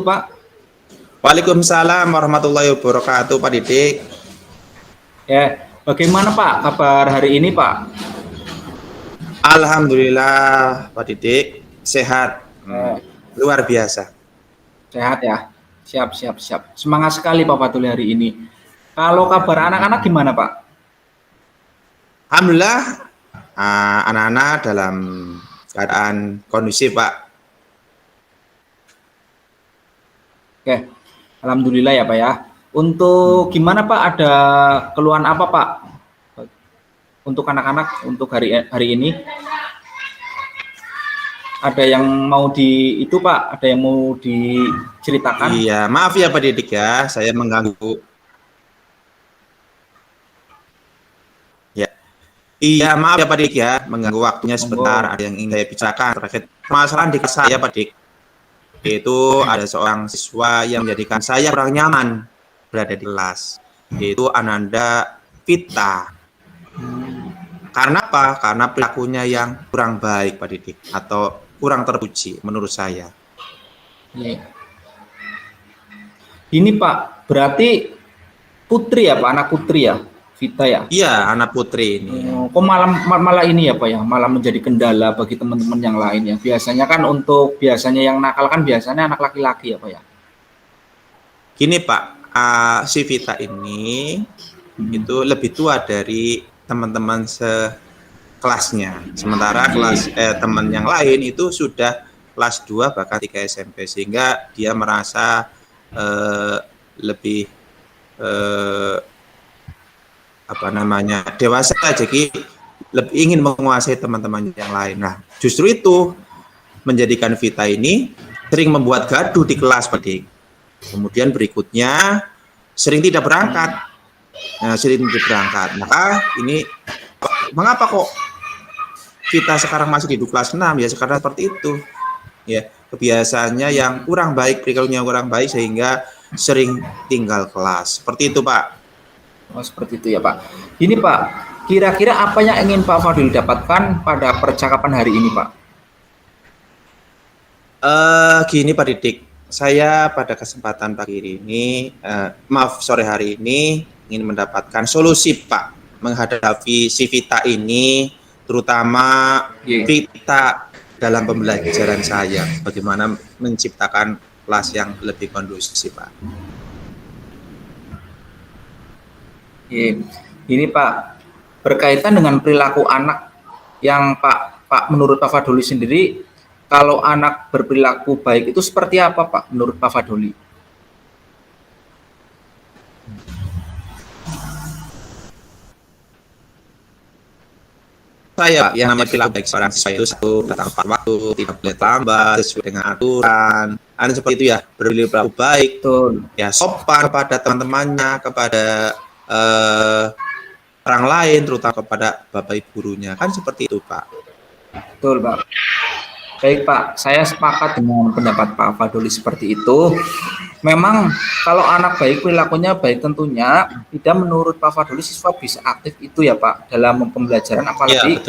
Pak. Waalaikumsalam warahmatullahi wabarakatuh, Pak Didik. Ya, bagaimana Pak kabar hari ini Pak? Alhamdulillah, Pak Didik, sehat. Eh, Luar biasa. Sehat ya? Siap, siap, siap. Semangat sekali Pak Fatuli hari ini. Kalau kabar anak-anak gimana Pak? Alhamdulillah, anak-anak dalam keadaan kondusif, Pak. Oke, alhamdulillah ya Pak ya. Untuk gimana Pak? Ada keluhan apa Pak? Untuk anak-anak untuk hari ini? Ada yang mau itu Pak? Ada yang mau diceritakan? Iya, maaf ya Pak Didik ya, saya mengganggu. Ya, iya maaf ya Pak Didik ya, mengganggu waktunya sebentar. Ada yang ingin saya bicarakan terkait permasalahan di kelas saya Pak Didik. Itu ada seorang siswa yang menjadikan saya kurang nyaman berada di kelas, yaitu Ananda Vita. Karena apa? Karena perilakunya yang kurang baik Pak Didik, atau kurang terpuji menurut saya. Ya. Ini Pak, berarti putri ya Pak, anak putri ya, Vita ya? Iya, anak putri ini. Kok malah ini ya Pak ya, malah menjadi kendala bagi teman-teman yang lain ya. Biasanya kan biasanya yang nakal kan biasanya anak laki-laki ya Pak ya. Gini Pak, si Vita ini itu lebih tua dari teman-teman sekelasnya. Sementara teman yang lain itu sudah kelas 2 bahkan 3 SMP, sehingga dia merasa lebih dewasa, jadi lebih ingin menguasai teman-teman yang lain. Nah, justru itu menjadikan Vita ini sering membuat gaduh di kelas, Pak Dik. Kemudian berikutnya sering tidak berangkat. Maka ini mengapa kok Vita sekarang masih di kelas 6 ya, sekarang seperti itu. Ya, kebiasaannya yang kurang baik, perilakunya kurang baik sehingga sering tinggal kelas. Seperti itu, Pak. Oh, seperti itu ya Pak. Ini Pak, kira-kira apa yang ingin Pak Fadil dapatkan pada percakapan hari ini Pak? Gini Pak Didik, saya pada kesempatan pagi ini, sore hari ini ingin mendapatkan solusi Pak menghadapi si Vita ini, terutama Vita dalam pembelajaran saya, bagaimana menciptakan kelas yang lebih kondusif Pak. Ini Pak, berkaitan dengan perilaku anak yang Pak menurut Pak Fadoli sendiri, kalau anak berperilaku baik itu seperti apa Pak menurut Pak Fadoli? Saya yang namanya perilaku baik seorang siswa itu satu, datang tepat waktu, tidak boleh lambat, sesuai dengan aturan. Ada seperti itu ya, berperilaku baik, ya sopan kepada teman-temannya, kepada orang lain, terutama kepada bapak ibu gurunya, kan seperti itu Pak. Betul Pak. Baik Pak, saya sepakat dengan pendapat Pak Fadoli seperti itu. Memang kalau anak baik, perilakunya baik, tentunya tidak menurut Pak Fadoli siswa bisa aktif itu ya Pak dalam pembelajaran, apalagi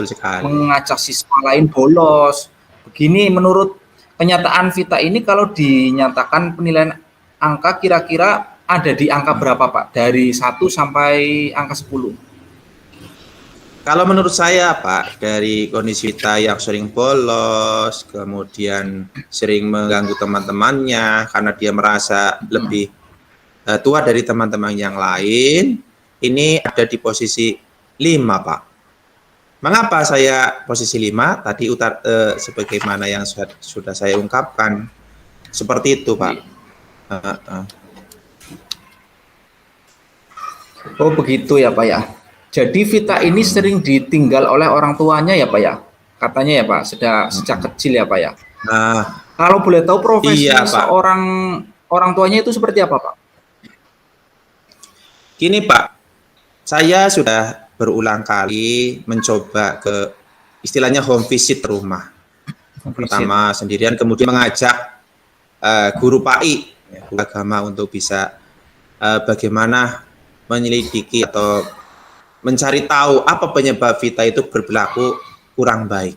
mengajak siswa lain bolos. Begini, menurut kenyataan Vita ini kalau dinyatakan penilaian angka kira-kira ada di angka berapa Pak? Dari 1 sampai angka 10. Kalau menurut saya Pak, dari kondisi Vita yang sering bolos, kemudian sering mengganggu teman-temannya karena dia merasa lebih tua dari teman-teman yang lain, ini ada di posisi 5 Pak. Mengapa saya posisi 5? Tadi sebagaimana yang sudah saya ungkapkan. Seperti itu Pak. Oh begitu ya Pak ya. Jadi Vita ini sering ditinggal oleh orang tuanya ya Pak ya? Katanya ya Pak, sejak kecil ya Pak ya? Nah, kalau boleh tahu profesi seorang orang tuanya itu seperti apa Pak? Gini Pak, saya sudah berulang kali mencoba ke istilahnya home visit rumah. Pertama sendirian, kemudian mengajak guru PAI, guru agama, untuk bisa bagaimana menyelidiki atau mencari tahu apa penyebab Vita itu berperilaku kurang baik.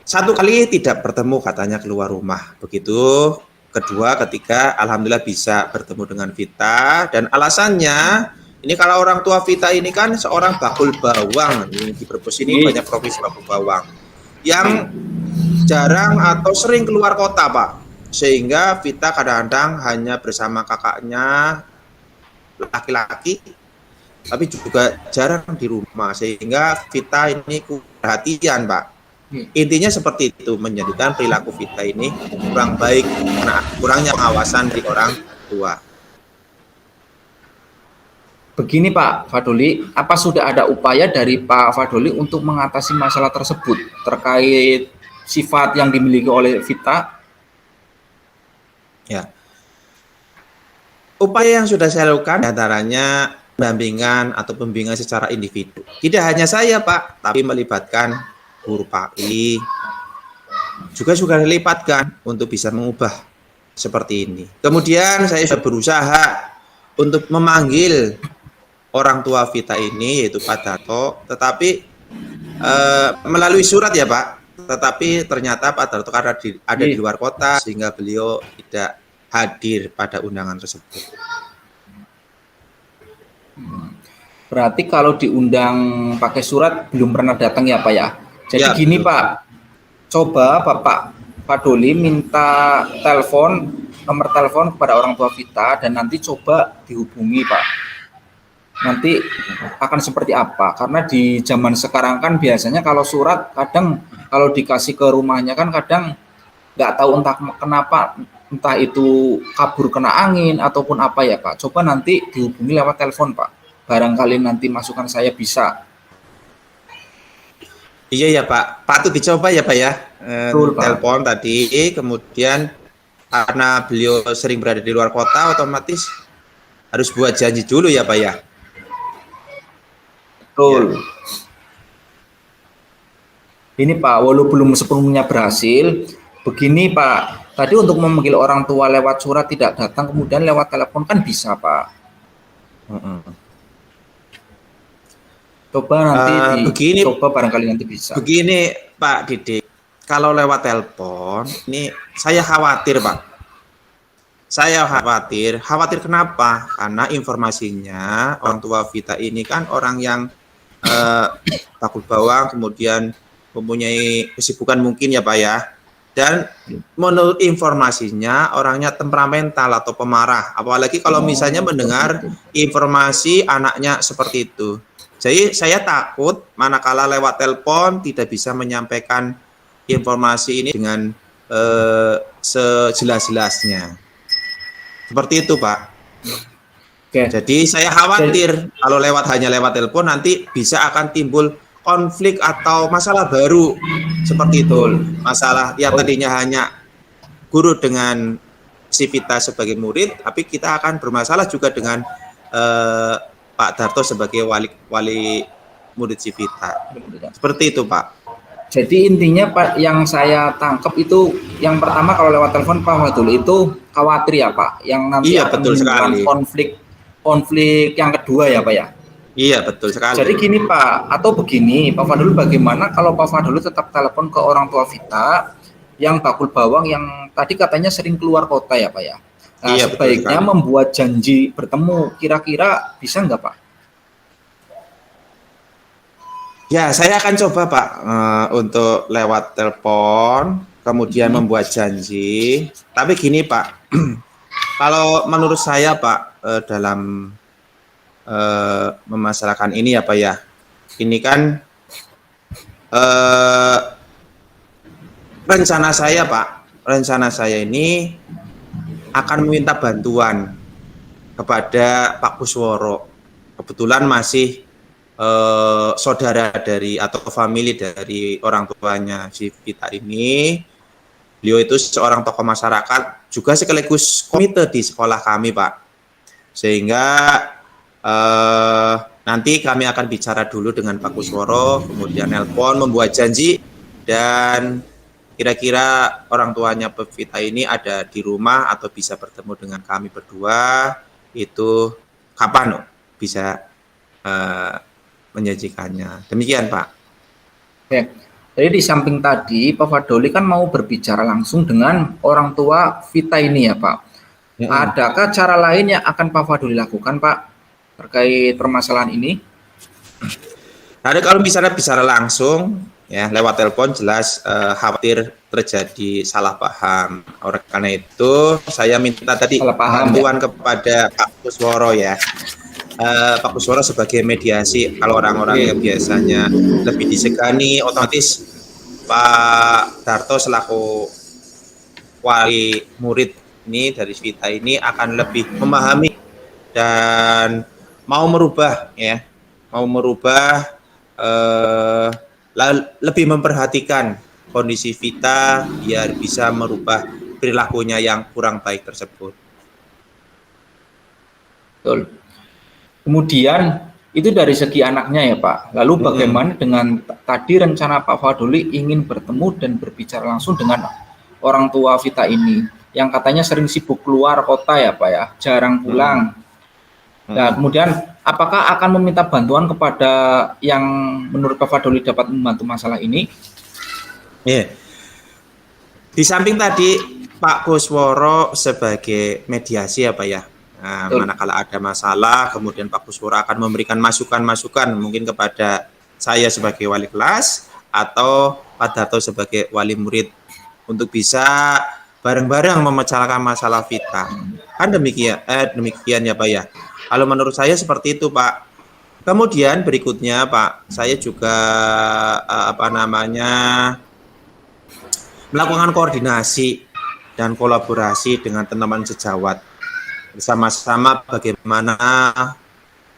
Satu kali tidak bertemu katanya keluar rumah. Begitu kedua, ketiga, alhamdulillah bisa bertemu dengan Vita. Dan alasannya, ini kalau orang tua Vita ini kan seorang bakul bawang. Ini di Brebes ini banyak profesi bakul bawang yang jarang atau sering keluar kota, Pak. Sehingga Vita kadang-kadang hanya bersama kakaknya laki-laki, tapi juga jarang di rumah. Sehingga Vita ini perhatian, Pak. Intinya seperti itu, menjadikan perilaku Vita ini kurang baik karena kurangnya pengawasan dari orang tua. Begini Pak Fadoli, apa sudah ada upaya dari Pak Fadoli untuk mengatasi masalah tersebut terkait sifat yang dimiliki oleh Vita? Ya, upaya yang sudah saya lakukan antaranya pendampingan atau pembimbingan secara individu. Tidak hanya saya Pak, tapi melibatkan guru PAI, juga dilibatkan untuk bisa mengubah seperti ini. Kemudian saya sudah berusaha untuk memanggil orang tua Vita ini, yaitu Pak Darto, tetapi melalui surat ya Pak, tetapi ternyata Pak Darto ada di luar kota, sehingga beliau tidak hadir pada undangan tersebut. Berarti kalau diundang pakai surat belum pernah datang ya Pak ya? Jadi ya, gini betul. Pak, coba Bapak Fadoli minta nomor telepon kepada orang tua Vita dan nanti coba dihubungi Pak. Nanti akan seperti apa? Karena di zaman sekarang kan biasanya kalau surat kadang kalau dikasih ke rumahnya kan kadang nggak tahu entah kenapa, entah itu kabur kena angin ataupun apa ya Pak. Coba nanti dihubungi lewat telepon Pak. Barangkali nanti masukan saya bisa. Iya ya Pak, patut dicoba ya Pak ya. Telepon tadi, kemudian karena beliau sering berada di luar kota, otomatis harus buat janji dulu ya Pak ya. Betul. Ya. Ini Pak, walau belum sepenuhnya berhasil, begini Pak, tadi untuk memanggil orang tua lewat surat tidak datang, kemudian lewat telepon kan bisa Pak. Coba nanti coba barangkali nanti bisa. Begini Pak Didik, kalau lewat telepon, ini saya khawatir Pak. Saya khawatir kenapa? Karena informasinya orang tua Vita ini kan orang yang bakul bawang, kemudian mempunyai kesibukan mungkin ya Pak ya. Dan menurut informasinya orangnya temperamental atau pemarah. Apalagi kalau misalnya mendengar informasi anaknya seperti itu. Jadi saya takut manakala lewat telepon tidak bisa menyampaikan informasi ini dengan sejelas-jelasnya. Seperti itu Pak. Oke. Jadi saya khawatir kalau hanya lewat telepon nanti bisa akan timbul konflik atau masalah baru seperti itu. Masalah yang tadinya hanya guru dengan si Vita sebagai murid, tapi kita akan bermasalah juga dengan Pak Darto sebagai wali murid si Vita. Seperti itu Pak. Jadi intinya Pak, yang saya tangkap itu yang pertama kalau lewat telepon Pak Fadoli itu khawatir ya Pak, yang nanti iya, betul sekali. konflik yang kedua ya Pak ya. Iya betul sekali. Jadi gini Pak, atau begini Pak Fadoli, bagaimana kalau Pak Fadoli tetap telepon ke orang tua Vita yang bakul bawang yang tadi katanya sering keluar kota ya Pak ya. Nah, iya, sebaiknya membuat janji bertemu, kira-kira bisa nggak Pak? Ya, saya akan coba Pak untuk lewat telepon, kemudian membuat janji. Tapi gini Pak, kalau menurut saya Pak dalam memasalahkan ini ya Pak ya, ini kan rencana saya ini akan meminta bantuan kepada Pak Kusworo. Kebetulan masih saudara dari atau famili dari orang tuanya si Vita ini. Beliau itu seorang tokoh masyarakat, juga sekaligus komite di sekolah kami Pak. Sehingga nanti kami akan bicara dulu dengan Pak Kusworo, kemudian nelpon, membuat janji, dan kira-kira orang tuanya Vita ini ada di rumah atau bisa bertemu dengan kami berdua, itu kapan bisa menyajikannya. Demikian Pak. Oke. Jadi di samping tadi, Pak Fadoli kan mau berbicara langsung dengan orang tua Vita ini ya Pak. Adakah cara lain yang akan Pak Fadoli lakukan Pak terkait permasalahan ini? Nah, kalau misalnya bicara langsung ya lewat telepon jelas khawatir terjadi salah paham. Oleh karena itu saya minta tadi bantuan kepada Pak Kusworo ya. Pak Kusworo sebagai mediasi, kalau orang-orang yang biasanya lebih disegani, otomatis Pak Darto selaku wali murid ini dari Vita ini akan lebih memahami dan mau merubah ya, lebih memperhatikan kondisi Vita biar bisa merubah perilakunya yang kurang baik tersebut. Betul. Kemudian itu dari segi anaknya ya Pak. Lalu bagaimana dengan tadi rencana Pak Fadoli ingin bertemu dan berbicara langsung dengan orang tua Vita ini yang katanya sering sibuk keluar kota ya Pak ya, jarang pulang. Nah, kemudian apakah akan meminta bantuan kepada yang menurut Pak Fadoli dapat membantu masalah ini? Di samping tadi Pak Kusworo sebagai mediasi ya Pak ya. Nah, manakala ada masalah, kemudian Pak Kusworo akan memberikan masukan-masukan mungkin kepada saya sebagai wali kelas atau Pak Darto sebagai wali murid untuk bisa bareng-bareng memecahkan masalah Vita. Kan demikian ya Pak ya. Kalau menurut saya seperti itu Pak. Kemudian berikutnya Pak, saya juga melakukan koordinasi dan kolaborasi dengan teman-teman sejawat bersama-sama bagaimana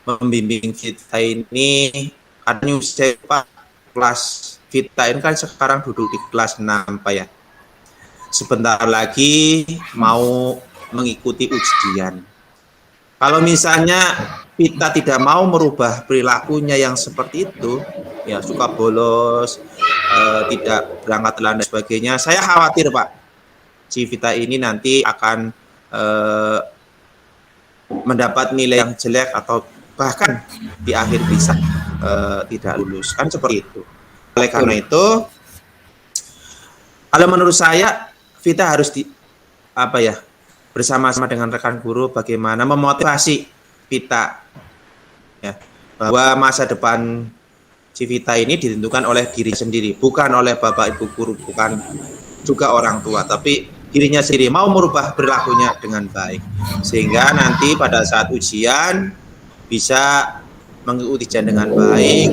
membimbing Vita ini. Karena saya Pak, kelas Vita ini kan sekarang duduk di kelas 6 Pak ya. Sebentar lagi mau mengikuti ujian. Kalau misalnya Vita tidak mau merubah perilakunya yang seperti itu, ya suka bolos, tidak berangkat telat dan sebagainya, saya khawatir Pak, si Vita ini nanti akan mendapat nilai yang jelek atau bahkan di akhir bisa tidak lulus, kan seperti itu. Oleh karena itu, kalau menurut saya Vita harus bersama-sama dengan rekan guru bagaimana memotivasi Vita ya, bahwa masa depan si Vita ini ditentukan oleh diri sendiri, bukan oleh bapak ibu guru, bukan juga orang tua, tapi dirinya sendiri mau merubah perilakunya dengan baik, sehingga nanti pada saat ujian bisa mengikuti ujian dengan baik,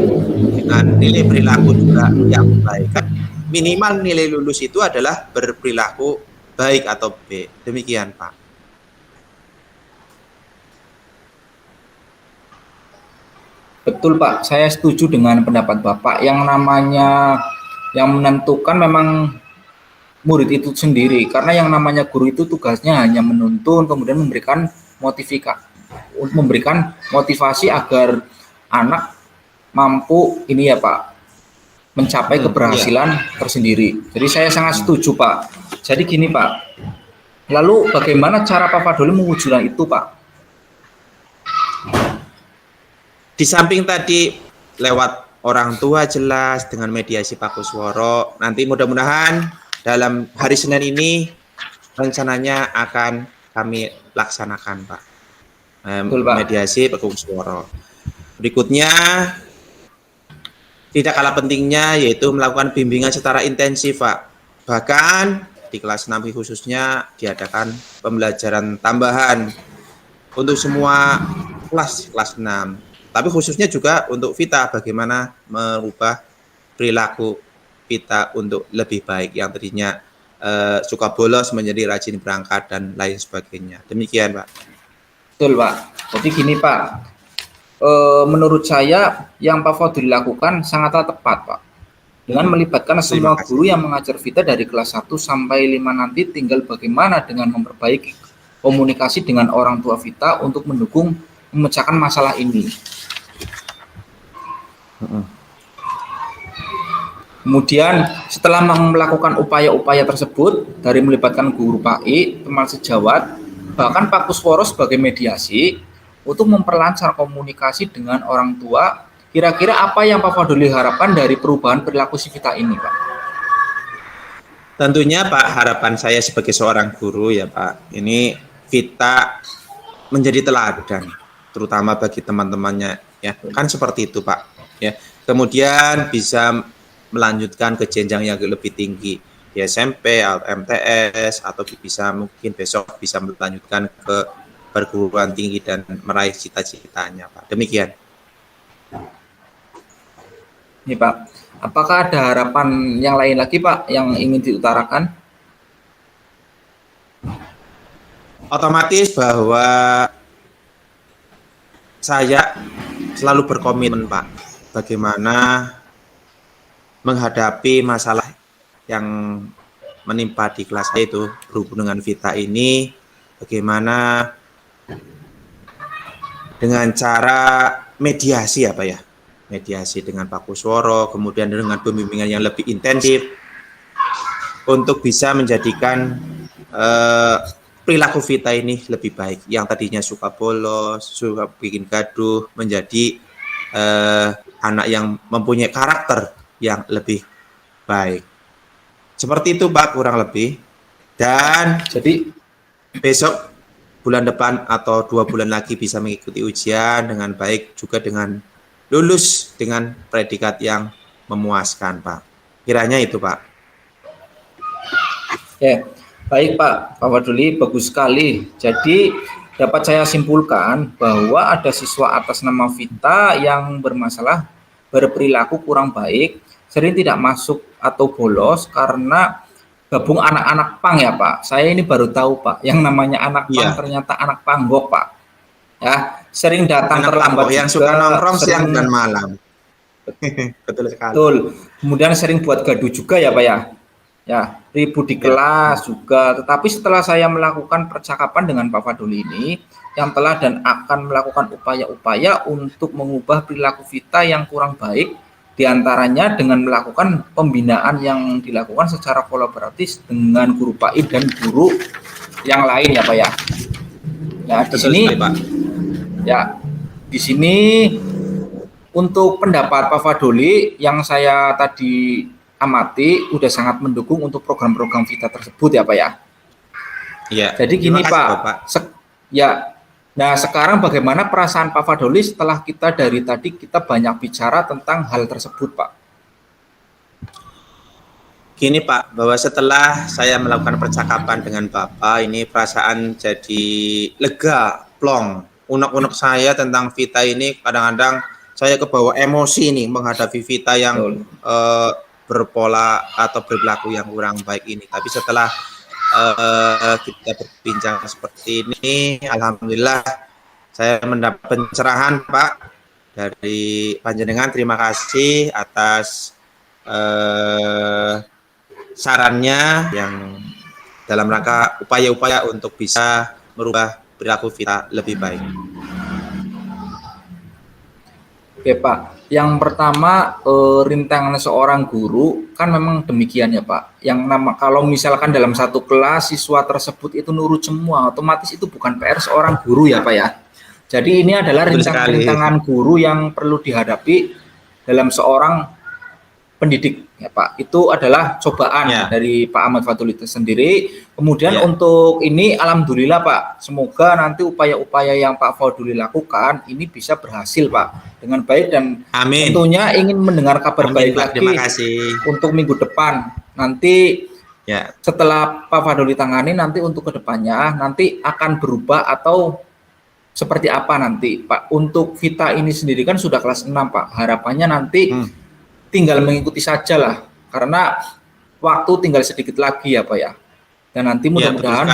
dengan nilai perilaku juga yang baik. Kan minimal nilai lulus itu adalah berperilaku baik atau B. Demikian Pak. Betul Pak, saya setuju dengan pendapat Bapak. Yang namanya yang menentukan memang murid itu sendiri, karena yang namanya guru itu tugasnya hanya menuntun, kemudian memberikan motivasi agar anak mampu ini ya Pak, mencapai keberhasilan tersendiri. Jadi saya sangat setuju Pak. Jadi gini Pak, lalu bagaimana cara Pak Fadoli mewujudkan itu Pak? Di samping tadi lewat orang tua jelas dengan mediasi Pak Kusworo, nanti mudah-mudahan dalam hari Senin ini rencananya akan kami laksanakan Pak. Betul, Pak. Mediasi Pak Kusworo. Berikutnya tidak kalah pentingnya yaitu melakukan bimbingan secara intensif Pak. Bahkan di kelas 6 khususnya diadakan pembelajaran tambahan untuk semua kelas 6. Tapi khususnya juga untuk Vita, bagaimana merubah perilaku Vita untuk lebih baik, yang tadinya suka bolos menjadi rajin berangkat dan lain sebagainya. Demikian Pak. Betul Pak. Jadi gini Pak, menurut saya yang Pak Fadoli lakukan sangatlah tepat Pak. Dengan melibatkan semua guru yang mengajar Vita dari kelas 1 sampai 5 nanti, tinggal bagaimana dengan memperbaiki komunikasi dengan orang tua Vita untuk mendukung memecahkan masalah ini. Kemudian setelah melakukan upaya-upaya tersebut dari melibatkan guru PAI, teman sejawat, bahkan Pak Kusworo sebagai mediasi untuk memperlancar komunikasi dengan orang tua Kira-kira apa yang Pak Fadoli harapkan dari perubahan perilaku si Vita ini, Pak? Tentunya Pak, harapan saya sebagai seorang guru ya Pak, ini Vita menjadi teladan, terutama bagi teman-temannya ya. Kan seperti itu Pak. Ya. Kemudian bisa melanjutkan ke jenjang yang lebih tinggi di SMP atau MTS, atau bisa mungkin besok bisa melanjutkan ke perguruan tinggi dan meraih cita-citanya Pak. Demikian. Nih Pak, apakah ada harapan yang lain lagi Pak yang ingin diutarakan? Otomatis bahwa saya selalu berkomitmen Pak, bagaimana menghadapi masalah yang menimpa di kelas saya itu berhubung dengan Vita ini, bagaimana dengan cara mediasi apa ya, mediasi dengan Pak Kusworo, kemudian dengan pembimbingan yang lebih intensif untuk bisa menjadikan perilaku Vita ini lebih baik. Yang tadinya suka bolos, suka bikin gaduh, menjadi anak yang mempunyai karakter yang lebih baik. Seperti itu Pak, kurang lebih. Dan Jadi besok bulan depan atau 2 bulan lagi bisa mengikuti ujian dengan baik, juga dengan lulus dengan predikat yang memuaskan Pak. Kiranya itu Pak. ya, baik Pak Fadoli, bagus sekali. Jadi dapat saya simpulkan bahwa ada siswa atas nama Vita yang bermasalah berperilaku kurang baik, sering tidak masuk atau bolos karena gabung anak-anak pang ya Pak. Saya ini baru tahu Pak, yang namanya anak pang ternyata anak panggok Pak. Ya, sering datang anak terlambat yang juga, suka nongkrong sering, siang dan malam. Betul sekali. Betul. Kemudian sering buat gaduh juga ya Pak ya. Ya, ribut di kelas juga. Tetapi setelah saya melakukan percakapan dengan Pak Fadoli ini, yang telah dan akan melakukan upaya-upaya untuk mengubah perilaku Vita yang kurang baik, diantaranya dengan melakukan pembinaan yang dilakukan secara kolaboratif dengan guru PAI dan guru yang lain ya Pak ya. Ya, di sini Pak. Ya, di sini untuk pendapat Pak Fadoli yang saya tadi amati udah sangat mendukung untuk program-program Vita tersebut ya Pak ya. Iya. Jadi gini kasih, Pak. Nah sekarang bagaimana perasaan Pak Fadoli setelah kita dari tadi kita banyak bicara tentang hal tersebut Pak? Gini Pak, bahwa setelah saya melakukan percakapan dengan Bapak, ini perasaan jadi lega, plong. Unek-unek saya tentang Vita ini kadang-kadang saya kebawa emosi nih menghadapi Vita yang berpola atau berperilaku yang kurang baik ini. Tapi setelah kita berbincang seperti ini, alhamdulillah saya mendapat pencerahan Pak dari panjenengan. Terima kasih atas sarannya yang dalam rangka upaya-upaya untuk bisa merubah perilaku Vita lebih baik. Oke Pak, yang pertama rintangan seorang guru kan memang demikian ya Pak. Yang kalau misalkan dalam satu kelas siswa tersebut itu nurut semua, otomatis itu bukan PR seorang guru ya Pak ya. Jadi ini adalah rintangan guru yang perlu dihadapi dalam seorang pendidik ya Pak. Itu adalah cobaan dari Pak Ahmad Fatul itu sendiri. Kemudian untuk ini alhamdulillah Pak, semoga nanti upaya-upaya yang Pak Fadoli lakukan ini bisa berhasil Pak dengan baik, dan tentunya ingin mendengar kabar baik lagi untuk minggu depan. Nanti setelah Pak Fadoli tangani, nanti untuk kedepannya nanti akan berubah atau seperti apa nanti Pak. Untuk Vita ini sendiri kan sudah kelas 6 Pak, harapannya nanti tinggal mengikuti saja lah, karena waktu tinggal sedikit lagi ya Pak ya. Dan nanti mudah-mudahan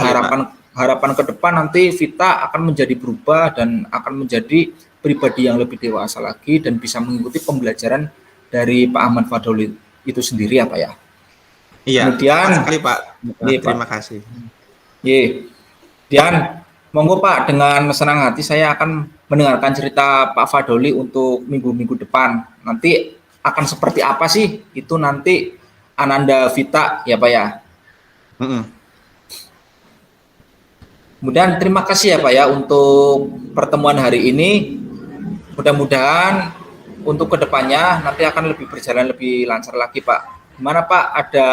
harapan ke depan nanti Vita akan menjadi berubah dan akan menjadi pribadi yang lebih dewasa lagi dan bisa mengikuti pembelajaran dari Pak Ahmad Fadoli itu sendiri ya Pak ya. Iya. Kemudian sekali Pak. Terima kasih. Dan monggo Pak, dengan senang hati saya akan mendengarkan cerita Pak Fadoli untuk minggu-minggu depan. Nanti akan seperti apa sih itu nanti Ananda Vita ya Pak ya. Kemudian terima kasih ya Pak ya untuk pertemuan hari ini. Mudah-mudahan untuk kedepannya nanti akan lebih berjalan lebih lancar lagi Pak. Gimana Pak, ada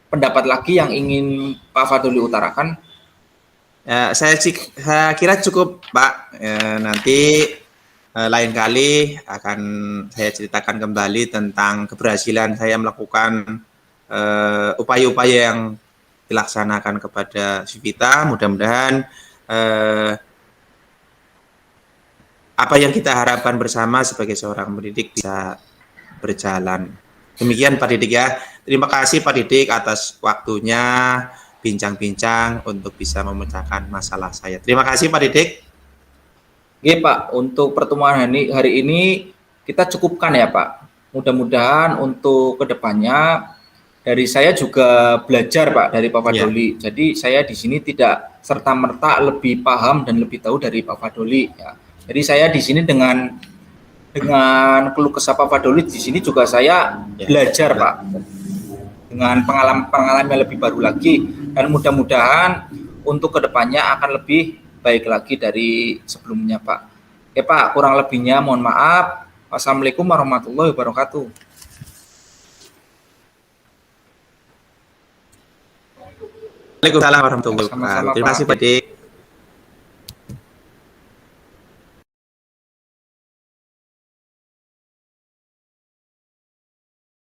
pendapat lagi yang ingin Pak Fadoli utarakan? Saya kira cukup Pak. Nanti lain kali akan saya ceritakan kembali tentang keberhasilan saya melakukan upaya-upaya yang dilaksanakan kepada Sivita. Mudah-mudahan apa yang kita harapkan bersama sebagai seorang pendidik bisa berjalan. Demikian Pak Didik ya. Terima kasih Pak Didik atas waktunya bincang-bincang untuk bisa memecahkan masalah saya. Terima kasih Pak Didik. Oke Pak, untuk pertemuan hari ini kita cukupkan ya Pak. Mudah-mudahan untuk kedepannya dari saya juga belajar Pak dari Pak Fadoli. Jadi saya di sini tidak serta-merta lebih paham dan lebih tahu dari Pak Fadoli ya. Jadi saya di sini dengan keluh kesah Pak Fadoli di sini juga saya belajar Pak. Dengan pengalaman yang lebih baru lagi, dan mudah-mudahan untuk kedepannya akan lebih baik lagi dari sebelumnya Pak. Oke Pak, kurang lebihnya mohon maaf. Wassalamualaikum warahmatullahi wabarakatuh. Waalaikumsalam warahmatullahi wabarakatuh. Terima kasih Pak Didik.